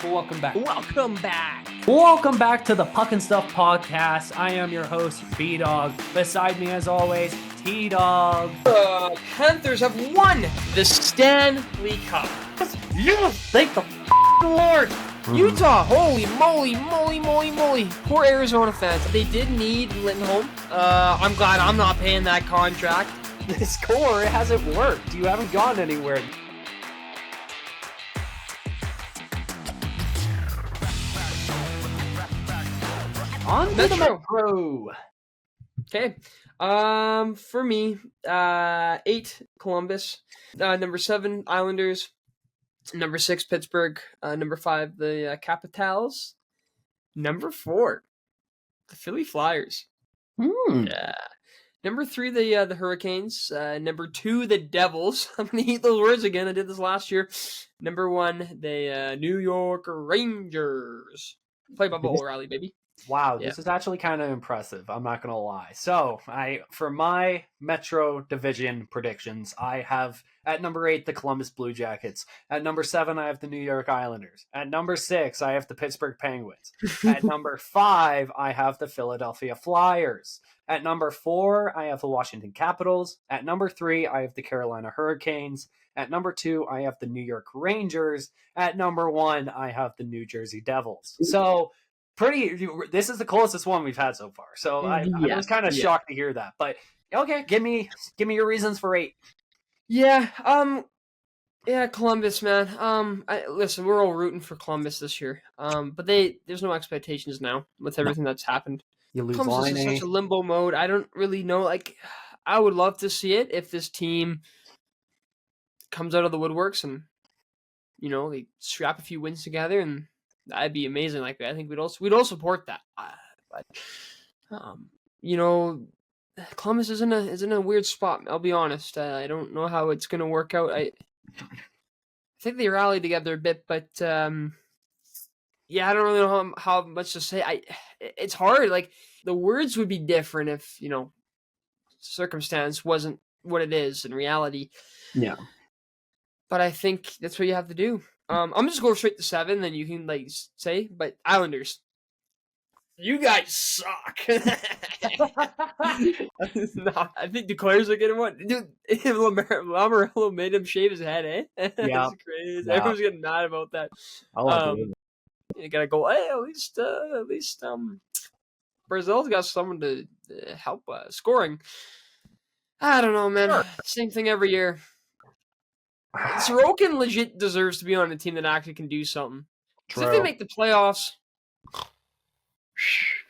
Welcome back. Welcome back. Welcome back to the Puck and Stuff podcast. I am your host, B-Dog. Beside me, as always, T-Dog. Panthers have won the Stanley Cup. Yes! Thank the Lord! Utah, holy moly. Poor Arizona fans. They did need Lindholm. I'm glad I'm not paying that contract. This core hasn't worked. You haven't gone anywhere. On to the Metro. Okay. For me, 8 Columbus, number 7 Islanders, number 6 Pittsburgh, number 5 the Capitals, number 4 the Philly Flyers. Yeah. Number 3 the Hurricanes, number 2 the Devils. I'm gonna eat those words again. I did this last year. Number 1 the New York Rangers. Play by ball rally, baby. Wow, this is actually kind of impressive. I'm not going to lie. So, for my Metro Division predictions, I have at number 8 the Columbus Blue Jackets. At number 7, I have the New York Islanders. At number 6, I have the Pittsburgh Penguins. At number 5, I have the Philadelphia Flyers. At number 4, I have the Washington Capitals. At number 3, I have the Carolina Hurricanes. At number 2, I have the New York Rangers. At number 1, I have the New Jersey Devils. So, this is the closest one we've had so far. So I was kind of shocked to hear that. But okay, give me your reasons for 8. Yeah, Columbus, man. Listen, we're all rooting for Columbus this year. But there's no expectations now with everything that's happened. You lose Columbus is in such a limbo mode. I don't really know. Like, I would love to see it if this team comes out of the woodworks and they strap a few wins together, and that'd be amazing. Like, I think we'd all support that. But Columbus is in a weird spot. I'll be honest. I don't know how it's gonna work out. I think they rallied together a bit, but I don't really know how much to say. It's hard. Like, the words would be different if circumstance wasn't what it is in reality. Yeah. But I think that's what you have to do. I'm just going straight to 7, then you can say. But Islanders, you guys suck. No, I think Duclair's are getting one. Dude, Lamoriello made him shave his head, eh? Yeah, that's crazy. Yeah. Everyone's getting mad about that. You gotta go. Hey, at least Brazil's got someone to help scoring. I don't know, man. Sure. Same thing every year. Sorokin legit deserves to be on a team that actually can do something. Because if they make the playoffs,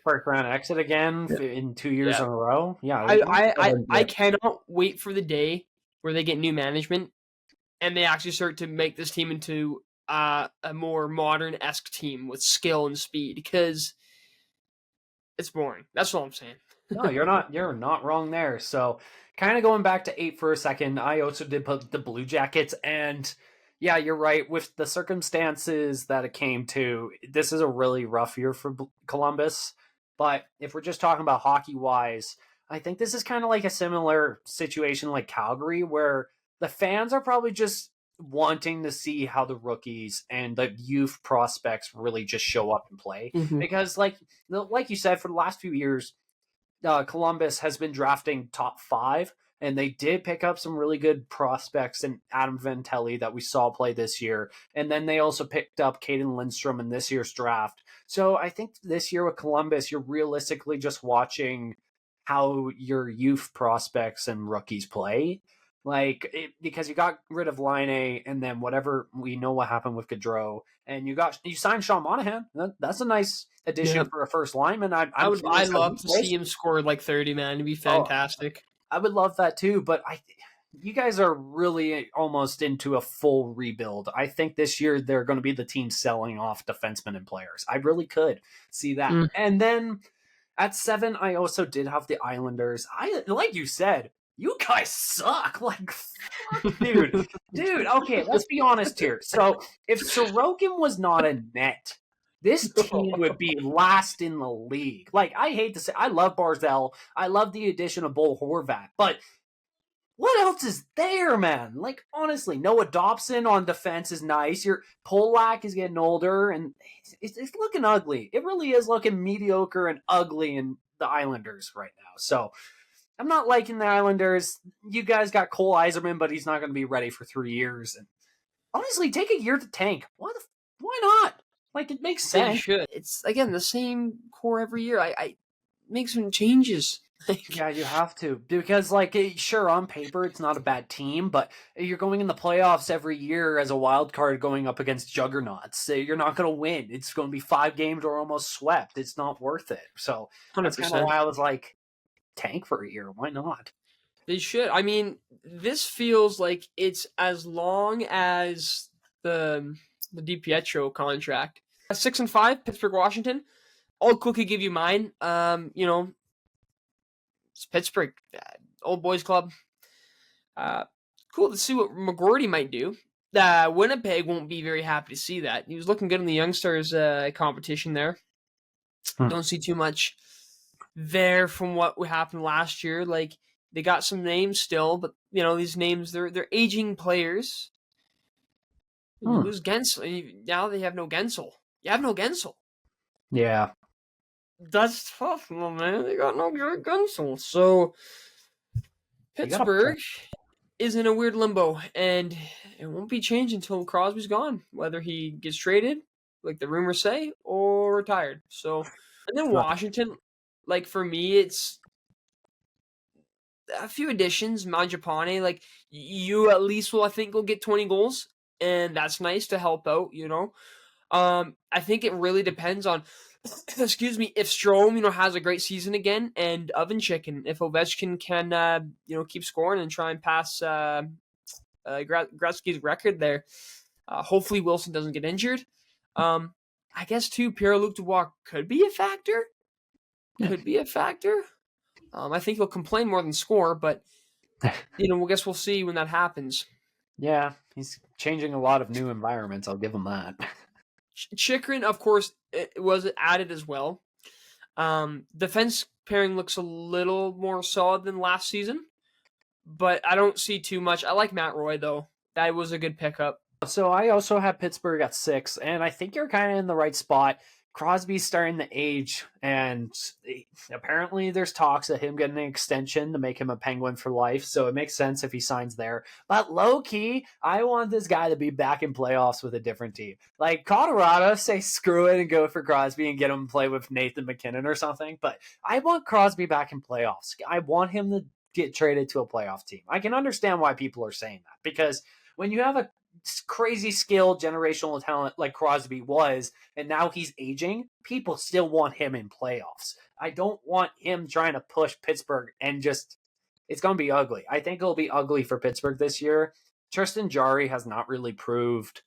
first round exit again in 2 years in a row. Yeah, I cannot wait for the day where they get new management and they actually start to make this team into a more modern-esque team with skill and speed. Because it's boring. That's all I'm saying. No, you're not wrong there. So, kind of going back to 8 for a second, I also did put the Blue Jackets, and yeah, you're right. With the circumstances that it came to, this is a really rough year for Columbus. But if we're just talking about hockey-wise, I think this is kind of like a similar situation like Calgary, where the fans are probably just wanting to see how the rookies and the youth prospects really just show up and play. Mm-hmm. Because like you said, for the last few years, Columbus has been drafting top 5, and they did pick up some really good prospects in Adam Ventelli that we saw play this year. And then they also picked up Caden Lindstrom in this year's draft. So I think this year with Columbus, you're realistically just watching how your youth prospects and rookies play. Because you got rid of Laine, and then whatever, we know what happened with Gaudreau, and you signed Sean Monahan. That's a nice addition for a first lineman. I'd love to see him score like 30, man. It'd be fantastic. I would love that too, but you guys are really almost into a full rebuild. I think this year they're going to be the team selling off defensemen and players. I really could see that. And then at 7, I also did have the Islanders. Like you said, you guys suck. Like, fuck, dude. Okay, let's be honest here. So, if Sorokin was not a net, this team would be last in the league. Like, I hate to say, I love Barzell. I love the addition of Bo Horvat. But what else is there, man? Like, honestly, Noah Dobson on defense is nice. Your Polak is getting older, and it's looking ugly. It really is looking mediocre and ugly in the Islanders right now. So I'm not liking the Islanders. You guys got Cole Eiserman, but he's not going to be ready for 3 years. And honestly, take a year to tank. Why not? Like, it makes They sense. should. It's again the same core every year. I make some changes. Yeah, you have to because, like, sure, on paper it's not a bad team, but you're going in the playoffs every year as a wild card going up against juggernauts. So you're not going to win. It's going to be 5 games or almost swept. It's not worth it. So Hundred that's kind of percent. why I was like, tank for a year. Why not? They should. I mean, this feels like it's as long as the DiPietro contract. 6-5, Pittsburgh, Washington. I'll quickly give you mine. It's Pittsburgh, old boys club. Cool to see what McGroarty might do. Winnipeg won't be very happy to see that. He was looking good in the Youngsters competition there. Don't see too much there from what happened last year. Like, they got some names still, but these names they're aging players. You lose Gensel. Now they have no Gensel. You have no Gensel. Yeah. That's tough, man. They got no Gensel. So Pittsburgh is in a weird limbo, and it won't be changed until Crosby's gone. Whether he gets traded, like the rumors say, or retired. So, and then Washington, like for me, it's a few additions. Mangiapane, like you at least will, I think, will get 20 goals, and that's nice to help out. I think it really depends on, excuse me, if Strome, has a great season again, and Ovenchik, and if Ovechkin can, keep scoring and try and pass Gretzky's record there. Hopefully Wilson doesn't get injured. I guess too, Pierre-Luc Dubois could be a factor. I think he'll complain more than score, but I guess we'll see when that happens. Yeah, he's changing a lot of new environments. I'll give him that. Chychrun, of course, it was added as well. Defense pairing looks a little more solid than last season, but I don't see too much. I like Matt Roy, though. That was a good pickup. So I also have Pittsburgh at 6, and I think you're kind of in the right spot. Crosby's starting to age, and apparently there's talks of him getting an extension to make him a Penguin for life, so it makes sense if he signs there. But low-key, I want this guy to be back in playoffs with a different team. Like, Colorado, say screw it and go for Crosby and get him to play with Nathan McKinnon or something, but I want Crosby back in playoffs. I want him to get traded to a playoff team. I can understand why people are saying that, because when you have a crazy skilled generational talent like Crosby was, and now he's aging, people still want him in playoffs. I don't want him trying to push Pittsburgh and just, it's going to be ugly. I think it'll be ugly for Pittsburgh this year. Tristan Jarry has not really proved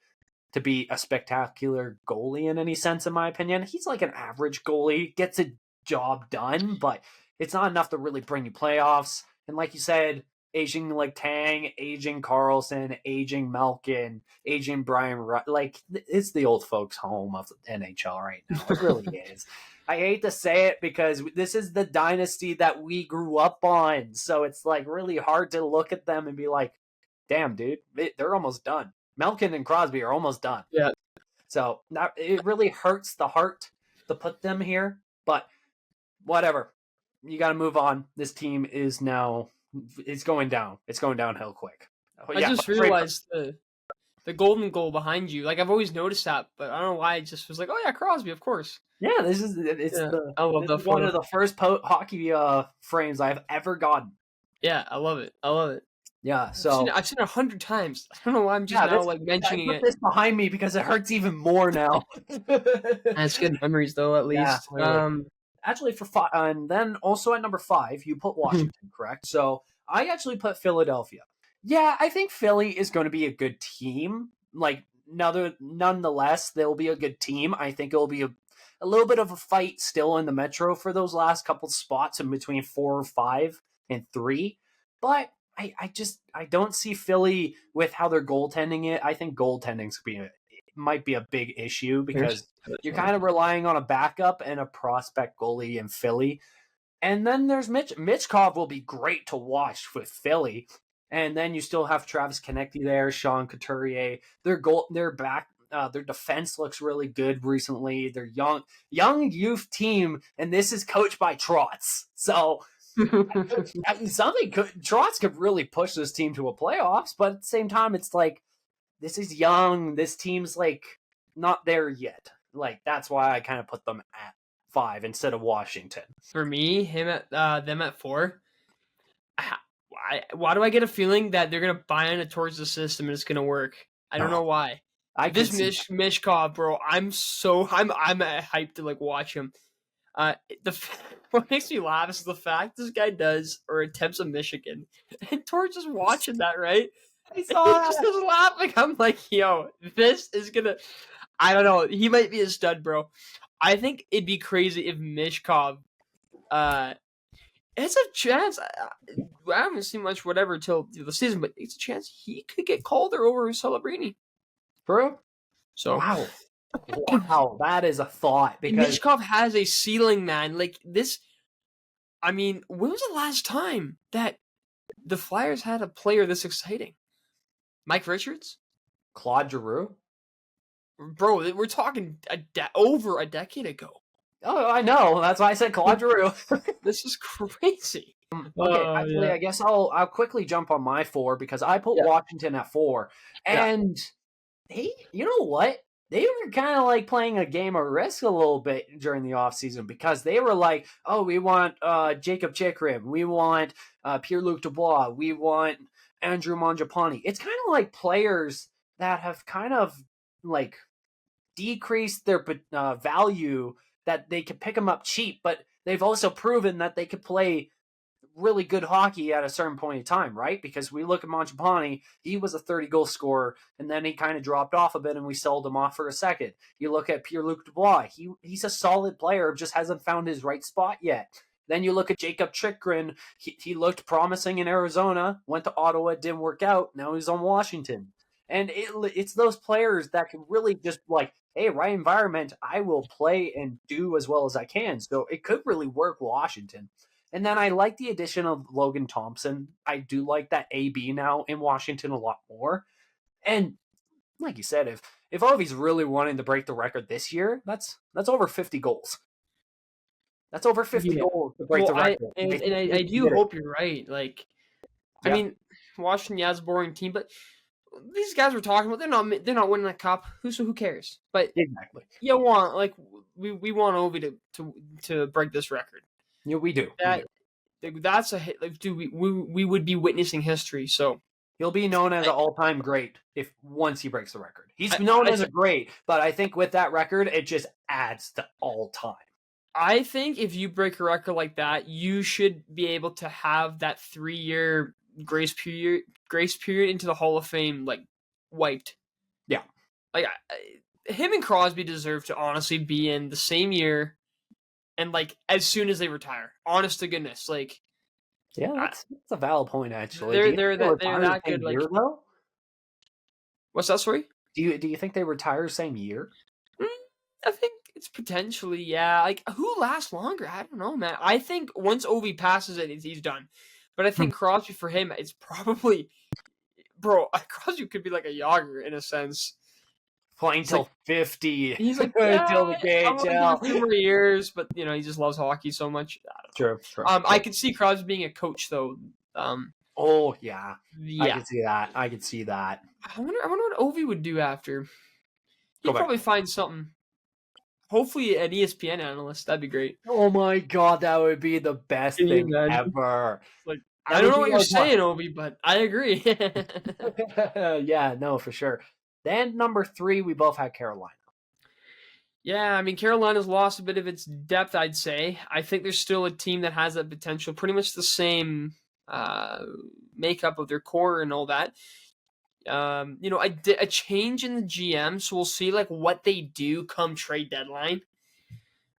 to be a spectacular goalie in any sense, in my opinion. He's like an average goalie, gets a job done, but it's not enough to really bring you playoffs. And like you said, aging like Tang, aging Carlson, aging Malkin, aging Brian Rutt. Like, it's the old folks' home of the NHL right now. It really is. I hate to say it because this is the dynasty that we grew up on. So it's like really hard to look at them and be like, damn, dude, they're almost done. Malkin and Crosby are almost done. Yeah. So it really hurts the heart to put them here. But whatever. You got to move on. This team is now... It's going down. It's going downhill quick. I just realized the golden goal behind you. Like, I've always noticed that, but I don't know why. I just was like, oh yeah, Crosby, of course. Yeah, I love that one of the first hockey frames I've ever gotten. Yeah, I love it. Yeah, so I've seen it 100 times. I don't know why I'm just now mentioning it. I put this behind me because it hurts even more now. That's good memories, though. At least. Yeah, actually, for 5, and then also at number 5, you put Washington, correct? So I actually put Philadelphia. Yeah, I think Philly is going to be a good team. Like, nonetheless, they'll be a good team. I think it'll be a little bit of a fight still in the Metro for those last couple spots in between 4, 5, and 3. But I don't see Philly with how they're goaltending it. I think goaltending's might be a big issue because you're kind of relying on a backup and a prospect goalie in Philly. And then there's Mitchkov will be great to watch with Philly. And then you still have Travis Konecny there, Sean Couturier. Their back, their defense looks really good recently. They're young youth team, and this is coached by Trotz. So Trotz could really push this team to a playoffs, but at the same time, it's like this is young. This team's like not there yet. Like that's why I kind of put them at 5 instead of Washington. For me, them at 4. Why do I get a feeling that they're gonna buy into towards the system and it's gonna work? I don't know why. This Mishkov, bro, I'm hyped to like watch him. What makes me laugh is the fact this guy does or attempts a Michigan, and Torch is watching that, right? I saw He's just laughing. I'm like, yo, this is gonna. I don't know. He might be a stud, bro. I think it'd be crazy if Mishkov. It's a chance. I haven't seen much whatever till the season, but it's a chance he could get Calder over Celebrini. Bro. So wow, that is a thought. Because Mishkov has a ceiling, man. Like this. I mean, when was the last time that the Flyers had a player this exciting? Mike Richards? Claude Giroux? Bro, we're talking over a decade ago. Oh, I know. That's why I said Claude Giroux. This is crazy. Okay, actually, I guess I'll quickly jump on my 4 because I put Washington at 4. And they, you know what? They were kind of like playing a game of risk a little bit during the offseason because they were like, oh, we want Jacob Chikrin. We want Pierre-Luc Dubois. We want Andrew Mangiapane. It's kind of like players that have kind of like decreased their value, that they could pick them up cheap, but they've also proven that they could play really good hockey at a certain point in time, right? Because we look at Mangiapane, he was a 30-goal scorer, and then he kind of dropped off a bit, and we sold him off for a second. You look at Pierre-Luc Dubois, he's a solid player, just hasn't found his right spot yet. Then you look at Jacob Chikrin, he looked promising in Arizona, went to Ottawa, didn't work out, now he's on Washington. And it's those players that can really just like, hey, right environment, I will play and do as well as I can. So it could really work Washington. And then I like the addition of Logan Thompson. I do like that AB now in Washington a lot more. And like you said, if Ovi's really wanting to break the record this year, that's over 50 goals. That's over 50 goals to break the record. I do hope you're right. Like, I mean, Washington, it's a boring team, but these guys we're talking about, they're not winning a cup. Who cares? But exactly, you want we want Ovi to break this record. Yeah, we do. That's a hit. Like, dude, we would be witnessing history. So he'll be known as an all-time great once he breaks the record. He's known as a great, but I think with that record, it just adds to all-time. I think if you break a record like that, you should be able to have that 3-year grace period into the Hall of Fame like wiped. Yeah, like him and Crosby deserve to honestly be in the same year, and like as soon as they retire. Honest to goodness, like that's a valid point actually. They're that good. Like, year, though? What's that, sorry? Do you think they retire same year? I think it's potentially, yeah. Like, who lasts longer? I don't know, man. I think once Ovi passes it, he's done. But I think Crosby, for him, it's probably... Bro, Crosby could be like a Yager, in a sense. Playing till 50. He's like, until the KHL. 2 more years, but, he just loves hockey so much. I don't know. True. I could see Crosby being a coach, though. Oh, yeah. I could see that. I wonder what Ovi would do after. He'd probably find something. Hopefully an ESPN analyst. That'd be great. Oh my god, that would be the best thing ever. Like, I don't know what you're saying, Ovi, but I agree. Yeah, no, for sure. Then number 3, we both had Carolina. Yeah, I mean, Carolina's lost a bit of its depth, I'd say. I think there's still a team that has that potential. Pretty much the same makeup of their core and all that. A change in the GM, so we'll see like what they do come trade deadline.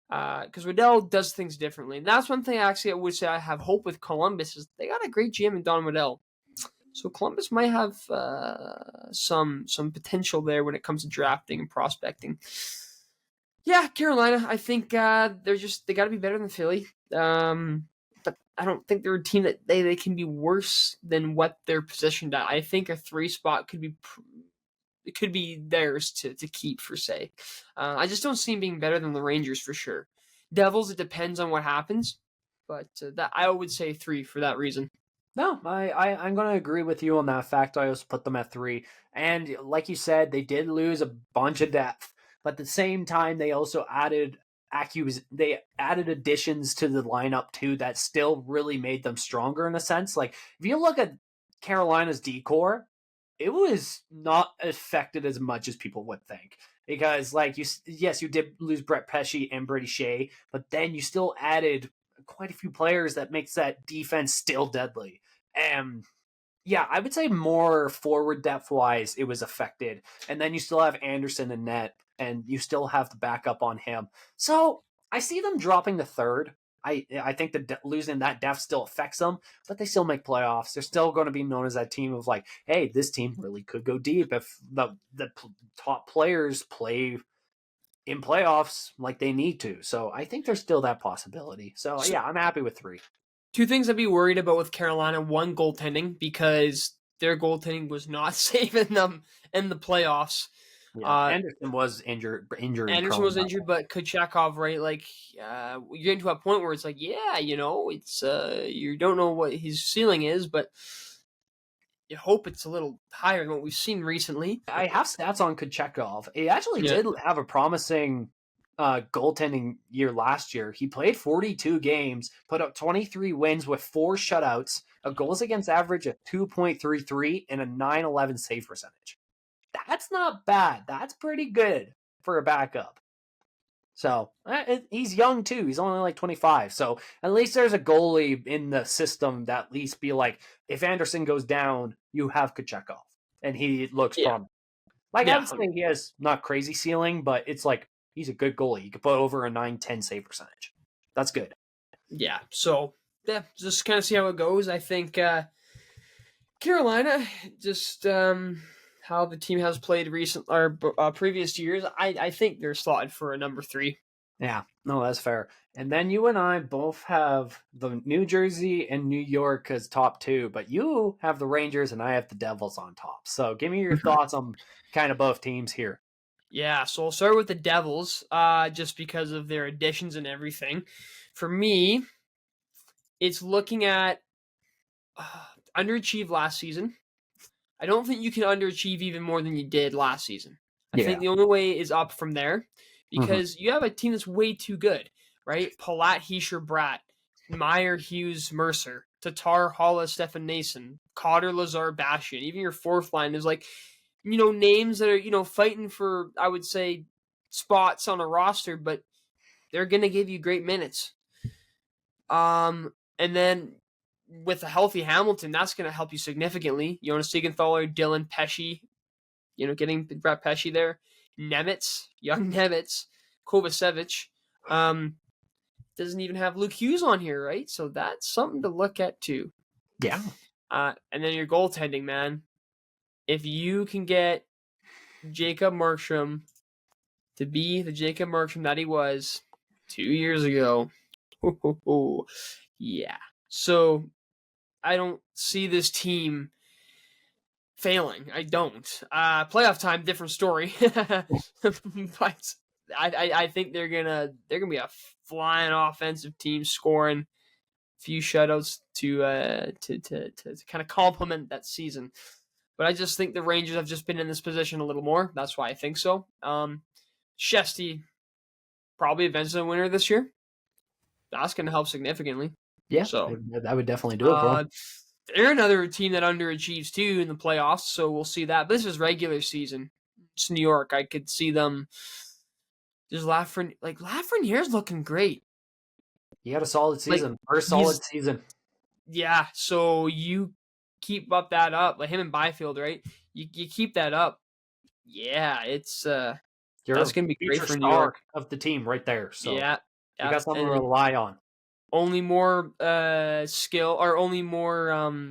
Because Waddell does things differently, and that's one thing I would say I have hope with Columbus is they got a great GM in Don Waddell. So Columbus might have some potential there when it comes to drafting and prospecting. Yeah, Carolina. I think they got to be better than Philly. But I don't think they're a team that they can be worse than what they're positioned at. I think a 3 spot could be theirs to keep for say. I just don't see them being better than the Rangers for sure. Devils, it depends on what happens, but that I would say 3 for that reason. No, I'm going to agree with you on that fact. I also put them at 3. And like you said, they did lose a bunch of depth, but at the same time, they also they added additions to the lineup too that still really made them stronger in a sense. Like if you look at Carolina's decor, it was not affected as much as people would think. Because like yes, you did lose Brett Pesce and Brady Shea, but then you still added quite a few players that makes that defense still deadly. And yeah, I would say more forward depth wise, it was affected. And then you still have Anderson and net, and you still have the backup on him. So I see them dropping the third. I think that losing that depth still affects them, but they still make playoffs. They're still going to be known as that team of like, hey, this team really could go deep if the top players play in playoffs like they need to. So I think there's still that possibility. So So yeah, I'm happy with 3. two things I'd be worried about with Carolina: one, goaltending, because their goaltending was not saving them in the playoffs. Yeah, Uh, Anderson was injury Anderson prone. was injured, but Kochekov, right? Like, you're getting to a point where it's like, yeah, it's you don't know what his ceiling is, but you hope it's a little higher than what we've seen recently. I have stats on Kochekov. He actually Yeah, did have a promising goaltending year last year. He played 42 games, put up 23 wins with 4 shutouts, a goals against average of 2.33, and a 911 save percentage. That's not bad. That's pretty good for a backup. So he's young too. He's only like 25. So at least there's a goalie in the system that at least be like, if Anderson goes down, you have Kochekov, and he looks yeah, promising. Like I yeah, would say he has not crazy ceiling, but it's like he's a good goalie. He could put over a 9-10 save percentage. That's good. yeah. So yeah, just kind of see how it goes. I think Carolina, just how the team has played recent or previous years, I think they're slotted for a number 3. Yeah, no, that's fair. And then you and I both have the New Jersey and New York as top 2, but you have the Rangers and I have the Devils on top. So give me your thoughts on kind of both teams here. Yeah, so I'll start with the Devils, just because of their additions and everything. For me, it's looking at underachieved last season. I don't think you can underachieve even more than you did last season. I Yeah. think the only way is up from there Mm-hmm. because you have a team that's way too good, right? Palat, Heischer, Bratt, Meyer, Hughes, Mercer, Tatar, Holla, Stefan Nason, Cotter, Lazar, Bastion. Even your fourth line is like, names that are, fighting for, I would say, spots on a roster, but they're going to give you great minutes. And then with a healthy Hamilton, that's going to help you significantly. Jonas Siegenthaler, Dylan Pesce, getting Brett Pesce there. Nemitz, young Nemitz, Kovacevic. Doesn't even have Luke Hughes on here, right? So that's something to look at too. Yeah. And then your goaltending, man. If you can get Jacob Markstrom to be the Jacob Markstrom that he was 2 years ago, yeah. So I don't see this team failing. I don't. Playoff time, different story. But I think they're gonna be a flying offensive team, scoring a few shutouts to kind of complement that season. But I just think the Rangers have just been in this position a little more. That's why I think so. Shesty probably eventually a winner this year. That's going to help significantly. Yeah. So That would definitely do it, bro. they're another team that underachieves too in the playoffs, so we'll see that. But this is regular season. It's New York. I could see them. There's Lafreniere's looking great. He had a solid Like season. First solid season. yeah. So you keep up that up, like him and Byfield, right? You keep that up. Yeah, it's You're that's a gonna be great future for New York. star of the team right there. So Yeah, you yeah, got something to and rely on. only more skill or only more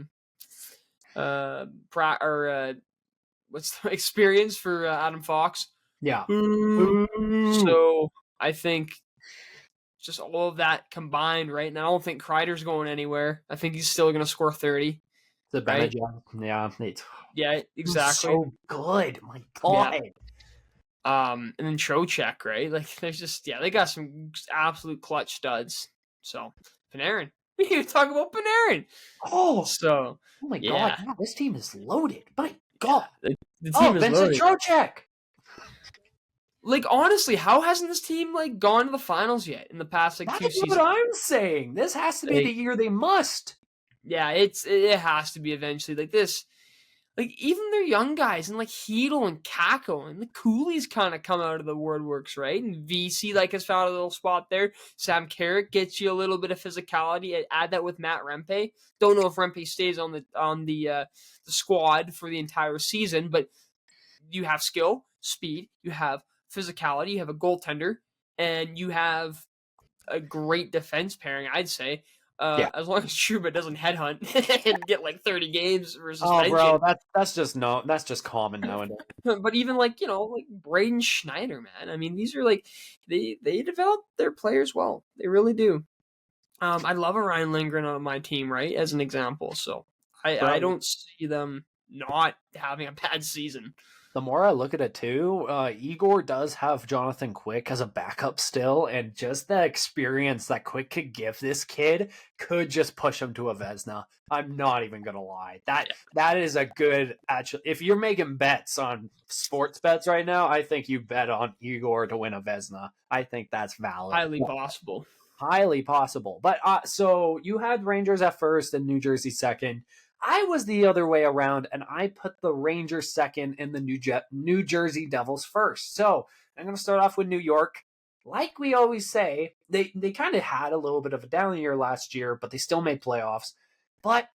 what's the experience for Adam Fox. Yeah. Ooh. Ooh. So I think just all of that combined, right? And I don't think Kreider's going anywhere. I think he's still going to score 30, The right? Benajad, yeah, it's Yeah, exactly. so good. My Yeah. God. And then Trocheck, right? Like, there's just, yeah, they got some absolute clutch studs. So, Panarin. We need to talk about Panarin. Oh, So, oh my God. yeah. Yeah, this team is loaded. My Yeah. God. The Oh, team is Vincent loaded. Trocheck. Like, honestly, how hasn't this team, like, gone to the finals yet in the past, like, That's 2 what seasons? I'm saying. This has to be the Like, year they must. yeah, it has to be eventually. Like, this, like, even their young guys and, like, Hedel and Kako and the Coolies kind of come out of the woodworks, right? And VC, like, has found a little spot there. Sam Carrick gets you a little bit of physicality. Add that with Matt Rempe. Don't know if Rempe stays on the squad for the entire season, but you have skill, speed, you have physicality, you have a goaltender, and you have a great defense pairing, I'd say. Yeah. As long as Truba doesn't headhunt and get like 30 games for Oh, bro, suspension. that's just common nowadays. But even like, like Braden Schneider, man. I mean, these are like they develop their players well. They really do. I love a Ryan Lindgren on my team, right? As an example. So I Bro, don't see them not having a bad season. the more I look at it too, Igor does have Jonathan Quick as a backup still, and just the experience that Quick could give this kid could just push him to a Vesna. I'm not even gonna lie. That is a good actually. If you're making bets on sports bets right now, I think you bet on Igor to win a Vesna. I think that's valid. Highly possible. Highly possible. But so you had Rangers at first and New Jersey second. I was the other way around, and I put the Rangers second and the New Jersey Devils first. So I'm going to start off with New York. Like we always say, they kind of had a little bit of a down year last year, but they still made playoffs. But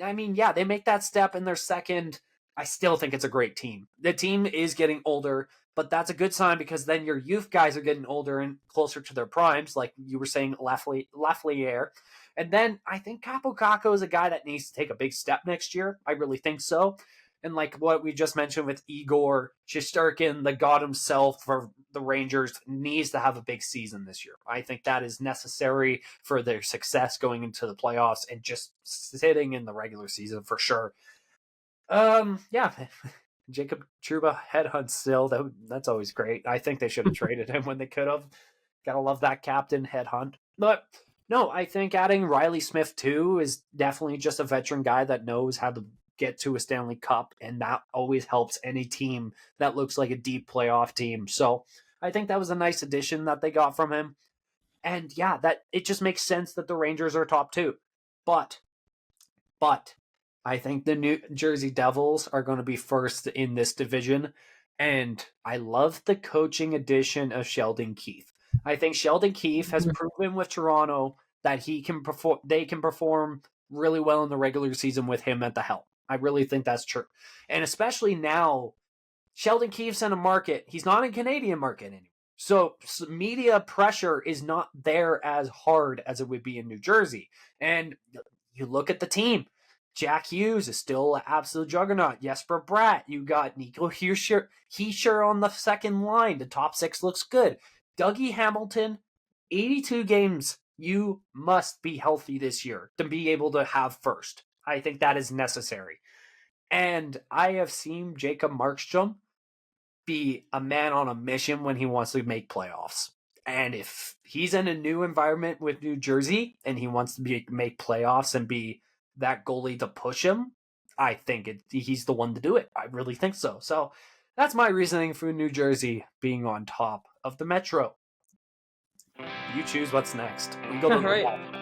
I mean, yeah, they make that step in their second. I still think it's a great team. The team is getting older, but that's a good sign because then your youth guys are getting older and closer to their primes, like you were saying, Lafleur. And then I think Capo Caco is a guy that needs to take a big step next year. I really think so. And like what we just mentioned with Igor Shesterkin, the god himself for the Rangers, needs to have a big season this year. I think that is necessary for their success going into the playoffs and just sitting in the regular season for sure. Yeah, Jacob Truba headhunt still. That's always great. I think they should have traded him when they could have. Gotta love that captain headhunt. But no, I think adding Riley Smith too is definitely just a veteran guy that knows how to get to a Stanley Cup, and that always helps any team that looks like a deep playoff team. So I think that was a nice addition that they got from him. And yeah, that it just makes sense that the Rangers are top two. But I think the New Jersey Devils are going to be first in this division. And I love the coaching addition of Sheldon Keefe. I think Sheldon Keefe has proven with Toronto that he can perform. They can perform really well in the regular season with him at the helm. I really think that's true, and especially now, Sheldon Keefe's in a market. He's not in Canadian market anymore, so media pressure is not there as hard as it would be in New Jersey. And you look at the team. Jack Hughes is still an absolute juggernaut. Jesper Bratt. You got Nico Hischier on the second line. The top six looks good. Dougie Hamilton, 82 games. You must be healthy this year to be able to have first. I think that is necessary. And I have seen Jacob Markstrom be a man on a mission when he wants to make playoffs. And if he's in a new environment with New Jersey and he wants to make playoffs and be that goalie to push him, I think he's the one to do it. I really think so. So that's my reasoning for New Jersey being on top of the Metro. You choose what's next. We go to All the right. West.